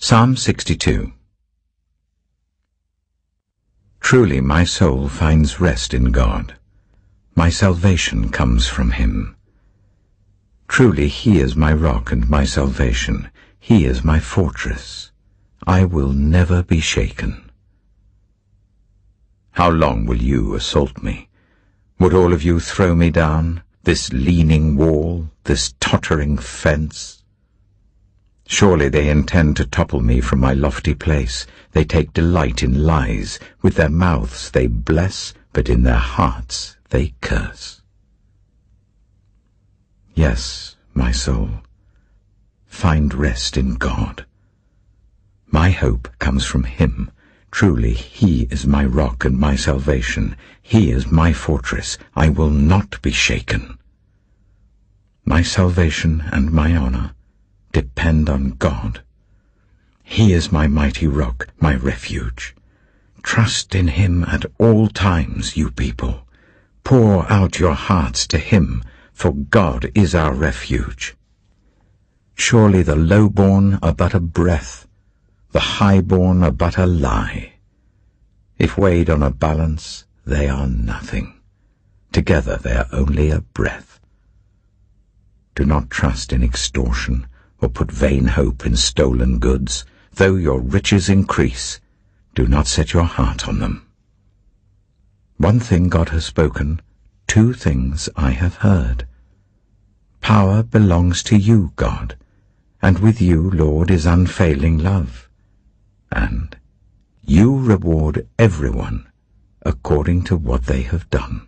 Psalm 62. Truly my soul finds rest in God. My salvation comes from him. Truly he is my rock and my salvation. He is my fortress. I will never be shaken. How long will you assault me? Would all of you throw me down, this leaning wall, this tottering fence? Surely they intend to topple me from my lofty place. They take delight in lies. With their mouths they bless, but in their hearts they curse. Yes, my soul, find rest in God. My hope comes from him. Truly he is my rock and my salvation. He is my fortress. I will not be shaken. My salvation and my honor depend on God. He is my mighty rock, my refuge. Trust in him at all times, you people. Pour out your hearts to him, for God is our refuge. Surely the low-born are but a breath, the high-born are but a lie. If weighed on a balance, they are nothing. Together they are only a breath. Do not trust in extortion, or put vain hope in stolen goods. Though your riches increase, do not set your heart on them. One thing God has spoken, two things I have heard. Power belongs to you, God, and with you, Lord, is unfailing love. And you reward everyone according to what they have done.